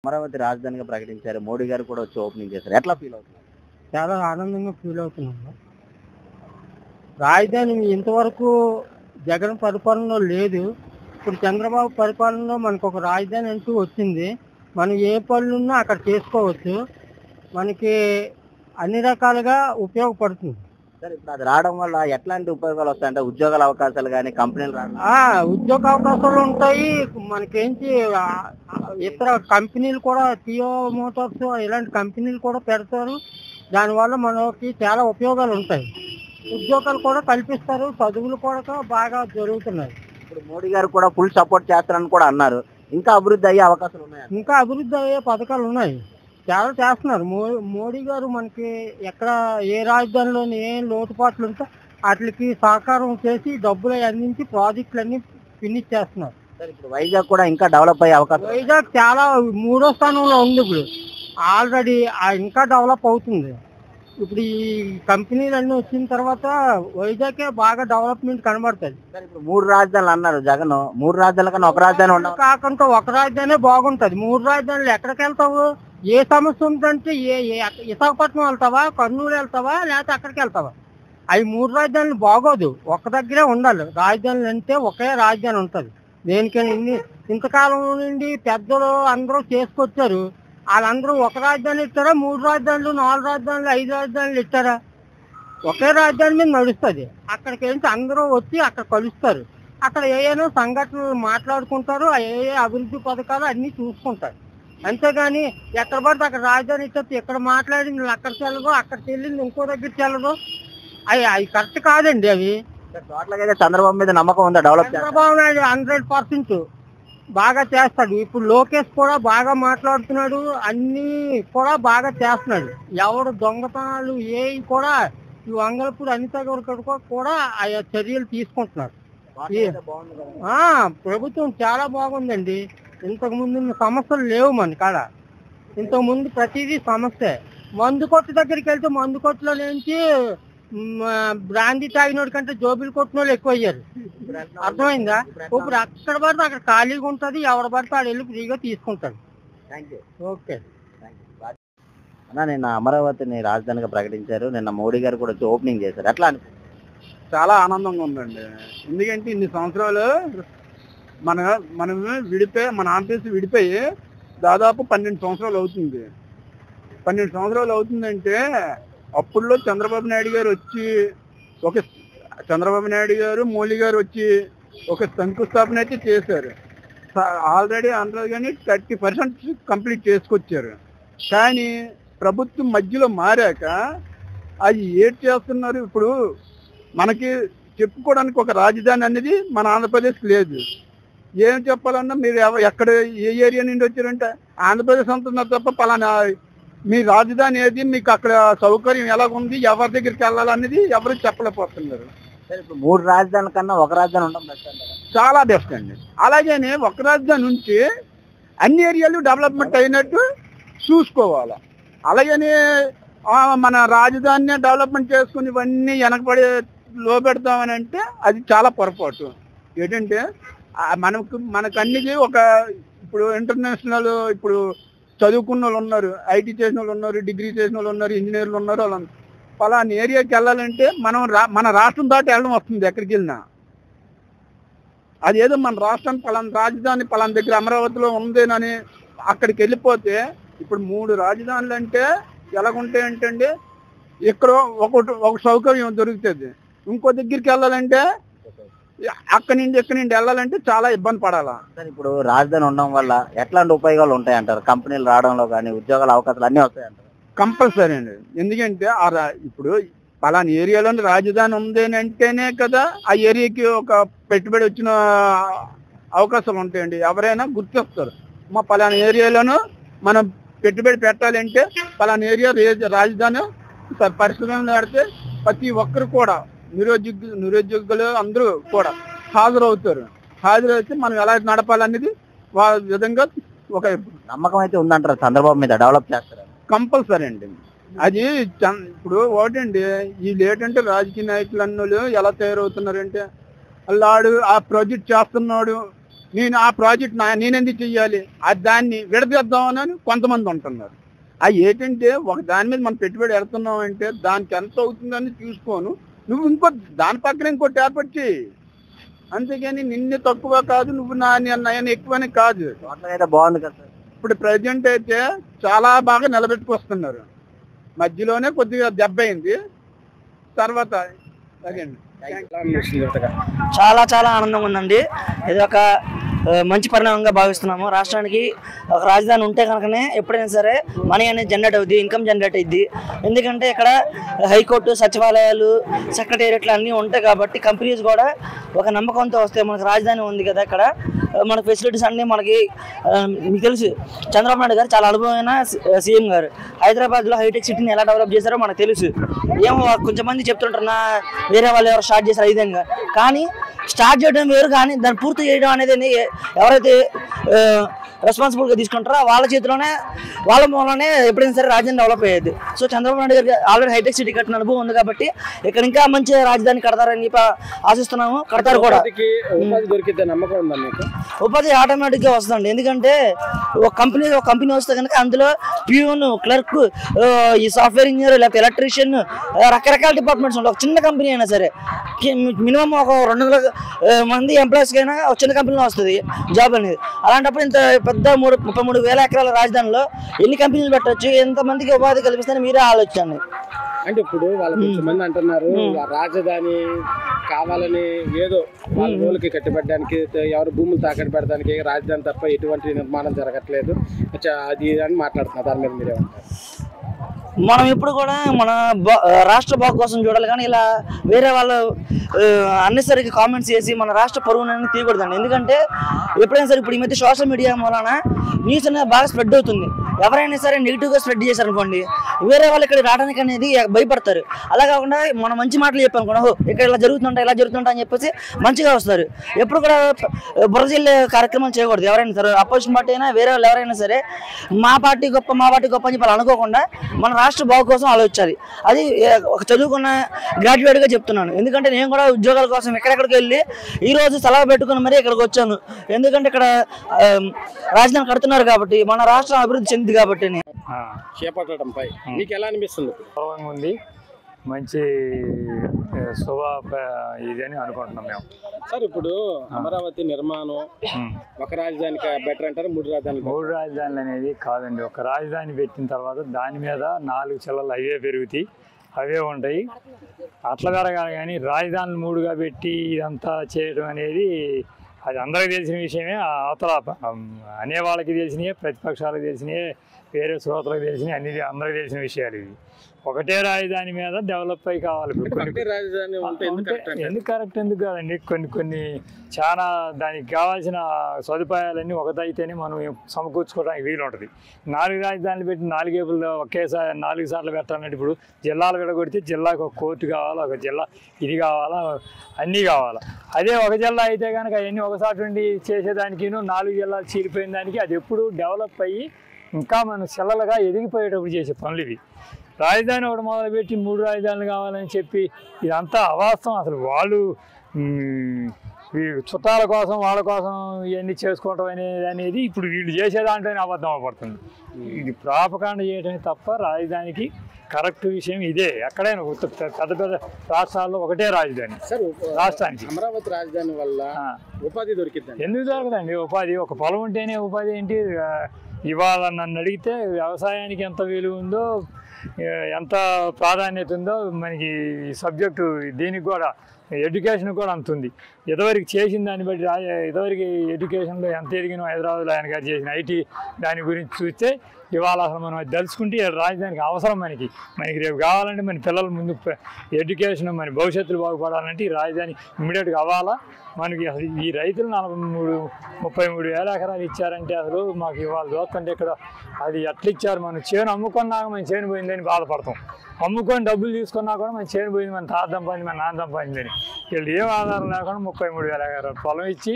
అమరావతి రాజధానిగా ప్రకటించారు. మోడీ గారు కూడా వచ్చి ఓపెనింగ్ చేశారు. ఎట్లా ఫీల్ అవుతున్నారు? చాలా ఆనందంగా ఫీల్ అవుతున్నాము. రాజధాని ఇంతవరకు జగన్ పరిపాలనలో లేదు. ఇప్పుడు చంద్రబాబు పరిపాలనలో మనకు ఒక రాజధాని అంటూ వచ్చింది. మనం ఏ పనులున్నా అక్కడ చేసుకోవచ్చు. మనకి అన్ని రకాలుగా ఉపయోగపడుతుంది. సార్ ఇప్పుడు అది రావడం వల్ల ఎట్లాంటి ఉపయోగాలు వస్తాయంటే ఉద్యోగాల అవకాశాలు కానీ కంపెనీలు రావడం ఉద్యోగ అవకాశాలు ఉంటాయి. మనకేంటి ఇతర కంపెనీలు కూడా టియో మోటార్స్ ఇలాంటి కంపెనీలు కూడా పెడతారు. దానివల్ల మనకి చాలా ఉపయోగాలు ఉంటాయి. ఉద్యోగాలు కూడా కల్పిస్తారు. చదువులు కూడా బాగా జరుగుతున్నాయి. ఇప్పుడు మోడీ గారు కూడా ఫుల్ సపోర్ట్ చేస్తారని కూడా అన్నారు. ఇంకా అభివృద్ధి అయ్యే అవకాశాలు ఉన్నాయి. ఇంకా అభివృద్ధి అయ్యే పథకాలు ఉన్నాయి. చాలా చేస్తున్నారు. మోడీ గారు మనకి ఎక్కడ ఏ రాజధానిలోని ఏం లోటుపాట్లు ఉంటే వాటికి సహకారం చేసి డబ్బులు అందించి ప్రాజెక్టులన్నీ ఫినిష్ చేస్తున్నారు. సార్ ఇప్పుడు వైజాగ్ కూడా ఇంకా డెవలప్ అయ్యే అవకాశం. వైజాగ్ చాలా 3వ స్థానంలో ఉంది. ఇప్పుడు ఆల్రెడీ ఇంకా డెవలప్ అవుతుంది. ఇప్పుడు ఈ కంపెనీలన్నీ వచ్చిన తర్వాత వైజాగ్ బాగా డెవలప్మెంట్ కనబడుతుంది. సార్ ఇప్పుడు 3 రాజధానులు అన్నారు జగన్. 3 రాజధానుల కన్నా ఒక రాజధాని ఉండదు. కాకుండా ఒక రాజధానే బాగుంటది. 3 రాజధానులు ఎక్కడికి వెళ్తావు? ఏ సమస్య ఉందంటే విశాఖపట్నం వెళ్తావా, కర్నూలు వెళ్తావా, లేకపోతే అక్కడికి వెళ్తావా? అవి 3 రాజధానులు బాగోదు. ఒక్క దగ్గరే ఉండాలి. రాజధానులు అంటే ఒకే రాజధాని ఉంటది. దేనికైనా ఇంతకాలం నుండి పెద్దలు అందరూ చేసుకొచ్చారు. వాళ్ళందరూ ఒక రాజధాని ఇస్తారా, 3 రాజధానులు, 4 రాజధానులు, 5 రాజధానులు ఇస్తారా? ఒకే రాజధాని మీద నడుస్తుంది. అక్కడికి ఏంటి అందరూ వచ్చి అక్కడ కలుస్తారు. అక్కడ ఏమైనా సంఘటనలు మాట్లాడుకుంటారు. ఏ అభివృద్ధి పథకాలు అన్ని చూసుకుంటారు. అంతేగాని ఎక్కడ పడితే అక్కడ రాజధాని ఇచ్చేస్తే ఇక్కడ మాట్లాడింది అక్కడికి వెళ్ళదు, అక్కడికి వెళ్ళింది ఇంకో దగ్గరికి వెళ్ళదు. అవి కరెక్ట్ కాదండి. అవి చంద్రబాబు మీద నమ్మకం ఉందా? డెవలప్ చంద్రబాబు నాయుడు 100% బాగా చేస్తాడు. ఇప్పుడు లోకేష్ కూడా బాగా మాట్లాడుతున్నాడు. అన్ని కూడా బాగా చేస్తున్నాడు. ఎవరు దొంగతనాలు ఏవి కూడా ఈ వంగలపూడి అనిత గారు కూడా ఆయా చర్యలు తీసుకుంటున్నారు. ప్రభుత్వం చాలా బాగుందండి. ఇంతకు ముందు సమస్యలు లేవు మన కాడ. ఇంతకు ముందు ప్రతిదీ సమస్య. మందు కొట్టు దగ్గరికి వెళ్తే మందు కొట్టులో నుంచి బ్రాందీ తాగినోడి కంటే జోబులు కొట్టిన వాళ్ళు ఎక్కువ అయ్యారు. అర్థమైందా? ఇప్పుడు అక్కడ పడితే అక్కడ ఖాళీగా ఉంటుంది. ఎవరు పడితే ఆడ వెళ్ళి ఫ్రీగా తీసుకుంటాడు. ఓకే. నిన్న అమరావతిని రాజధానిగా ప్రకటించారు. నిన్న మోడీ గారు కూడా వచ్చి ఓపెనింగ్ చేశారు. ఎట్లా అనిపిస్తుంది? చాలా ఆనందంగా ఉందండి. ఎందుకంటే ఇన్ని సంవత్సరాలు మనం మన ఆంధ్రప్రదేశ్ విడిపోయి దాదాపు 12 సంవత్సరాలు అవుతుంది. 12 సంవత్సరాలు అవుతుందంటే అప్పుడులో చంద్రబాబు నాయుడు గారు మోడీ గారు వచ్చి ఒక శంకుస్థాపన అయితే చేశారు. ఆల్రెడీ అంటారు కానీ 30% కంప్లీట్ చేసుకొచ్చారు. కానీ ప్రభుత్వం మధ్యలో మారాక అది ఏడ్ చేస్తున్నారు. ఇప్పుడు మనకి చెప్పుకోవడానికి ఒక రాజధాని అనేది మన ఆంధ్రప్రదేశ్ లేదు. ఏం చెప్పాలన్నా మీరు ఎక్కడ ఏ ఏరియా నుండి వచ్చారంటే ఆంధ్రప్రదేశ్ అంటున్నారు తప్ప పలానా మీ రాజధాని ఏది, మీకు అక్కడ సౌకర్యం ఎలాగుంది, ఎవరి దగ్గరికి వెళ్ళాలనేది ఎవరు చెప్పలేకపోతున్నారు. ఇప్పుడు 3 రాజధానుల కన్నా ఒక రాజధాని ఉండడం బెస్ట్ అంటారా? చాలా బెస్ట్ అండి. అలాగనే ఒక రాజధాని నుంచి అన్ని ఏరియాలు డెవలప్మెంట్ అయినట్టు చూసుకోవాలి. అలాగని మన రాజధానిని డెవలప్మెంట్ చేసుకుని ఇవన్నీ వెనకబడి లోపెడతామని అంటే అది చాలా పొరపాటు. ఏంటంటే మనకు అన్నిటి ఇప్పుడు ఇంటర్నేషనల్ ఇప్పుడు చదువుకున్న వాళ్ళు ఉన్నారు, ఐటీ చేసిన వాళ్ళు ఉన్నారు, డిగ్రీ చేసిన వాళ్ళు ఉన్నారు, ఇంజనీర్లు ఉన్నారు. వాళ్ళ పలానా ఏరియాకి వెళ్ళాలంటే మన రాష్ట్రం దాటి వెళ్ళడం వస్తుంది. ఎక్కడికి వెళ్ళినా అదేదో మన రాష్ట్రం పలానా రాజధాని పలానా దగ్గర అమరావతిలో ఉందేనని అక్కడికి వెళ్ళిపోతే ఇప్పుడు 3 రాజధానులు అంటే ఎలాగుంటాయంటే ఇక్కడ ఒక సౌకర్యం దొరుకుతుంది. ఇంకో దగ్గరికి వెళ్ళాలంటే అక్కడి నుండి వెళ్ళాలంటే చాలా ఇబ్బంది పడాలా. సార్ ఇప్పుడు రాజధాని ఉండడం వల్ల ఎట్లాంటి ఉపయోగాలు ఉంటాయంటారు? కంపెనీలు రావడంలో కానీ ఉద్యోగాల అవకాశాలు అన్నీ వస్తాయంటారు? కంపల్సరీ అండి. ఎందుకంటే ఇప్పుడు పలానా ఏరియాలోని రాజధాని ఉంది అంటేనే కదా ఆ ఏరియాకి ఒక పెట్టుబడి వచ్చిన అవకాశాలు ఉంటాయండి. ఎవరైనా గుర్తొస్తారు, మా పలానా ఏరియాలోనూ మనం పెట్టుబడి పెట్టాలంటే పలానా ఏరియా రాజధాని పరిశ్రమలు నడితే ప్రతి ఒక్కరు కూడా నిరుద్యోగులు అందరూ కూడా హాజరవుతే మనం ఎలా నడపాలనేది వాళ్ళ విధంగా ఒక నమ్మకం అయితే ఉందంటారు చంద్రబాబు మీద. డెవలప్ చేస్తారు కంపల్సరీ అండి. అది ఇప్పుడు ఒకటండి, వీళ్ళు ఏంటంటే రాజకీయ నాయకులు అన్నోళ్ళు ఎలా తయారవుతున్నారంటే వాళ్ళాడు ఆ ప్రాజెక్ట్ చేస్తున్నాడు, నేను ఆ ప్రాజెక్ట్ నేనెందుకు చెయ్యాలి, అది దాన్ని విడదీద్దామని కొంతమంది ఉంటున్నారు. అది ఏంటంటే ఒక దాని మీద మనం పెట్టుబడి పెడుతున్నాం అంటే దానికి ఎంత అవుతుందని చూసుకోను, నువ్వు ఇంకో దాని పక్కన ఇంకోటి ఏర్పాటు చేయి. అంతేగాని నిన్నే తక్కువ కాదు, నువ్వు నేను ఎక్కువని కాదు. అయితే బాగుంది కదా సార్. ఇప్పుడు ప్రజెంట్ అయితే చాలా బాగా నిలబెట్టుకొస్తున్నారు. మధ్యలోనే కొద్దిగా దెబ్బ అయింది, తర్వాత చాలా చాలా ఆనందంగా ఉందండి. ఇది ఒక మంచి పరిణామంగా భావిస్తున్నాము. రాష్ట్రానికి ఒక రాజధాని ఉంటే కనుకనే ఎప్పుడైనా సరే మనీ అనేది జనరేట్ అవుద్ది, ఇన్కమ్ జనరేట్ అయ్యిద్ది. ఎందుకంటే ఇక్కడ హైకోర్టు, సచివాలయాలు, సెక్రటేరియట్లు అన్నీ ఉంటాయి కాబట్టి కంపెనీస్ కూడా ఒక నమ్మకంతో వస్తాయి. మనకు రాజధాని ఉంది కదా, ఇక్కడ మనకు ఫెసిలిటీస్ అన్నీ మనకి మీకు తెలుసు. చంద్రబాబు నాయుడు గారు చాలా అనుభవమైన సీఎం గారు. హైదరాబాద్లో హైటెక్ సిటీని ఎలా డెవలప్ చేశారో మనకు తెలుసు. ఏమో కొంచెం మంది చెప్తుంటారు వేరే వాళ్ళు ఎవరు స్టార్ట్ చేశారు విధంగా, కానీ స్టార్ట్ చేయడం వేరు, కానీ దాన్ని పూర్తి చేయడం అనేది ఎవరైతే రెస్పాన్సిబుల్గా తీసుకుంటారో వాళ్ళ చేతిలోనే, వాళ్ళ మూలనే ఎప్పుడైనా సరే రాజధాని డెవలప్ అయ్యేది. సో చంద్రబాబు నాయుడు గారికి ఆల్రెడీ హైటెక్ సిటీ కట్టిన అనుభవం ఉంది కాబట్టి ఇక్కడ ఇంకా మంచి రాజధాని కడతారని చెప్పి ఆశిస్తున్నాము. కడతారు కూడా. ఉపాధి ఆటోమేటిక్గా వస్తుందండి. ఎందుకంటే ఒక కంపెనీ వస్తే కనుక అందులో ప్యూన్, క్లర్క్, ఈ సాఫ్ట్వేర్ ఇంజనీర్, లేకపోతే ఎలక్ట్రీషియన్, రకరకాల డిపార్ట్మెంట్స్ ఉంటాయి. ఒక చిన్న కంపెనీ అయినా సరే మినిమం ఒక 200 మంది ఎంప్లాయీస్కి అయినా ఒక చిన్న కంపెనీలో వస్తుంది జాబ్ అనేది. అలాంటప్పుడు ఇంత పెద్ద 33,000 ఎకరాల రాజధానిలో ఎన్ని కంపెనీలు పెట్టవచ్చు, ఎంతమందికి ఉపాధి కల్పిస్తారని మీరే ఆలోచించండి. అంటే ఇప్పుడు వాళ్ళు కొంతమంది అంటున్నారు రాజధాని కావాలని ఏదో వాళ్ళ రోజులకి కట్టిపెట్టడానికి, ఎవరు భూములు తాకట్టు పెట్టడానికి రాజధాని తప్ప ఎటువంటి నిర్మాణం జరగట్లేదు అది అని మాట్లాడుతున్నారు. దాని మీద మీరేమంటారు? మనం ఇప్పుడు కూడా మన రాష్ట్ర బాగు కోసం చూడాలి, కానీ ఇలా వేరే వాళ్ళు అన్నెసరికి కామెంట్స్ చేసి మన రాష్ట్ర పరువునని తీయకూడదండి. ఎందుకంటే ఎప్పుడైనా సరే ఇప్పుడు ఈ మధ్య సోషల్ మీడియా వలన న్యూస్ అనేది బాగా స్ప్రెడ్ అవుతుంది. ఎవరైనా సరే నెగిటివ్గా స్ప్రెడ్ చేశారనుకోండి, వేరే వాళ్ళు ఇక్కడ రావడానికి అనేది భయపడతారు. అలా కాకుండా మనం మంచి మాటలు చెప్పామనుకోండి, ఇక్కడ ఇలా జరుగుతుంటా అని చెప్పేసి మంచిగా వస్తారు. ఎప్పుడు కూడా బురజల్లే కార్యక్రమాలు చేయకూడదు. ఎవరైనా సరే అపోజిషన్ పార్టీ అయినా వేరే వాళ్ళు ఎవరైనా సరే మా పార్టీ గొప్ప అని చెప్పి అనుకోకుండా మన రాష్ట్ర బాగు కోసం ఆలోచించాలి. అది ఒక చదువుకున్న గ్రాడ్యుయేట్గా చెప్తున్నాను. ఎందుకంటే నేను కూడా ఉద్యోగాల కోసం ఎక్కడెక్కడికి వెళ్ళి ఈరోజు సెలవు పెట్టుకుని మరీ ఇక్కడికి వచ్చాను. ఎందుకంటే ఇక్కడ రాజధాని కడుతున్నారు కాబట్టి మన రాష్ట్రం అభివృద్ధి చెందింది కాబట్టి. చేపట్టడంపై మీకు ఎలా అనిపిస్తుంది? ఉంది, మంచి శుభ ఇది అని అనుకుంటున్నాం మేము. సార్ ఇప్పుడు అమరావతి నిర్మాణం ఒక రాజధానికి బెటర్ అంటారు, 3 రాజధానులు? 3 రాజధానులు అనేది కాదండి. ఒక రాజధాని పెట్టిన తర్వాత దాని మీద 4 చిల్లలు అవే పెరుగుతాయి, అవే ఉంటాయి. అట్లా పెరగాలి కానీ రాజధానులు 3గా పెట్టి ఇదంతా చేయడం అనేది అది అందరికీ తెలిసిన విషయమే. అవతల అనే వాళ్ళకి తెలిసినాయే, ప్రతిపక్షాలకు తెలిసినాయే, వేరే శ్రోతలకు తెలిసినాయి, అన్ని అందరికీ తెలిసిన విషయాలు ఇవి. ఒకటే రాజధాని మీద డెవలప్ అయి కావాలి. ఎందుకు కరెక్ట్ ఎందుకు కాదండి, కొన్ని చాలా దానికి కావాల్సిన సదుపాయాలన్నీ ఒకటైతేనే మనం సమకూర్చుకోవడానికి వీలు ఉంటుంది. 4 రాజధానులు పెట్టి 4 ఏపుల్లో ఒకేసారి 4 సార్లు పెట్టాలంటే ఇప్పుడు జిల్లాలు విడగొడితే జిల్లాకు ఒక కోర్టు కావాలా, ఒక జిల్లా ఇది కావాలా, అన్నీ కావాలా. అదే ఒక జిల్లా అయితే కనుక అవన్నీ ఒకసారి నుండి చేసేదానికి 4 జిల్లాలు చీలిపోయిన దానికి అది ఎప్పుడు డెవలప్ అయ్యి ఇంకా మనం చిల్లలుగా ఎదిగిపోయేటప్పుడు చేసే పనులు ఇవి. రాజధాని ఒకటి మొదలుపెట్టి 3 రాజధానులు కావాలని చెప్పి ఇదంతా అవాస్తవం. అసలు వాళ్ళు చుట్టాల కోసం వాళ్ళ కోసం ఇవన్నీ చేసుకోవటం అనేది ఇప్పుడు వీళ్ళు చేసే దాంట్లోనే అబద్ధం అవపడుతుంది. ఇది ప్రాపకాండ చేయడమే తప్ప రాజధానికి కరెక్ట్ విషయం ఇదే. ఎక్కడైనా పెద్ద పెద్ద రాష్ట్రాల్లో ఒకటే రాజధాని రాష్ట్రానికి. అమరావతి రాజధాని వల్ల ఉపాధి దొరికింది. ఎందుకు దొరకదండి ఉపాధి? ఒక పొలం ఉంటేనే ఉపాధి ఏంటి? ఇవాళ నన్ను అడిగితే వ్యవసాయానికి ఎంత విలువ ఉందో, ఎంత ప్రాధాన్యత ఉందో మనకి సబ్జెక్టు దీనికి కూడా, ఎడ్యుకేషన్ కూడా అంత ఉంది. ఇదివరకు చేసిన దాన్ని బట్టి ఇదివరకు ఎడ్యుకేషన్లో ఎంత ఎదిగినో హైదరాబాద్లో ఆయన గారు చేసిన ఐటీ దాని గురించి చూస్తే ఇవాళ అసలు మనం అది తెలుసుకుంటే రాజధానికి అవసరం. మనకి రేపు కావాలంటే మన పిల్లల ముందు ఎడ్యుకేషన్, మన భవిష్యత్తులు బాగుపడాలంటే ఈ రాజధాని ఇమ్మీడియట్గా అవ్వాలా. మనకి అసలు ఈ రైతులు 33,000 ఎకరాలు ఇచ్చారంటే అసలు మాకు ఇవాళ చూస్తుంటే ఇక్కడ అది ఎట్లా ఇచ్చారు? మనం చేను అమ్ముకున్నాక మన చేను పోయిందని బాధపడతాం. అమ్ముకొని డబ్బులు తీసుకున్నా కూడా మన చేను పోయింది, మన తాత సంపాదింది, మన నాన్న సంపాదిందని. వీళ్ళు ఏం ఆధారం లేకుండా 33,000 ఎకరాలు పొలం ఇచ్చి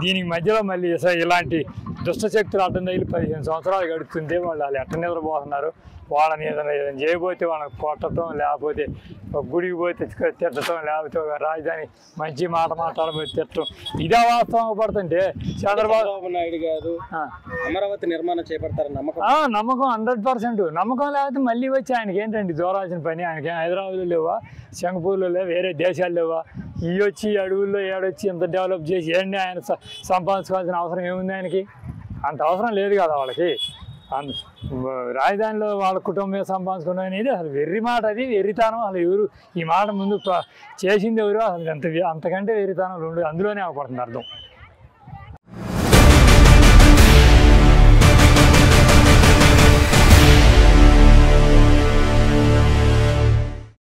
దీనికి మధ్యలో మళ్ళీ ఇలాంటి దుష్టశక్తులు అడ్డం తగిలి 15 సంవత్సరాలు గడుపుతుంటే వాళ్ళు ఎట్ట నిద్రపోతున్నారు. వాళ్ళని ఏదైనా చేయబోతే వాళ్ళని కొట్టడం, లేకపోతే గుడికి పోతే తిట్టడం, లేకపోతే రాజధాని మంచి మాట మాట్లాడబోతే తిట్టడం, ఇదే వాస్తవం పడుతుంటే చంద్రబాబు నాయుడు గారు అమరావతి నిర్మాణం చేపడతారని నమ్మకం 100%. నమ్మకం లేకపోతే మళ్ళీ వచ్చి ఆయనకి ఏంటండి దూరాల్సిన పని? ఆయనకి హైదరాబాద్లో లేవా, సింగపూర్లో లేవా, వేరే దేశాలు లేవా? ఇవి వచ్చి అడవుల్లో ఏడొచ్చి ఇంత డెవలప్ చేసి ఏంటి ఆయన సంపాదించుకోవాల్సిన అవసరం ఏముంది ఆయనకి? అంత అవసరం లేదు కదా వాళ్ళకి. రాజధానిలో వాళ్ళ కుటుంబం సంపాదించుకోవడం అనేది అసలు వెర్రి మాట, అది వెర్రితనం. అసలు ఎవరు ఈ మాట ముందు చేసింది ఎవరు? అసలు అంతకంటే వెర్రితనం రెండు అందులోనే అవపడుతుంది అర్థం.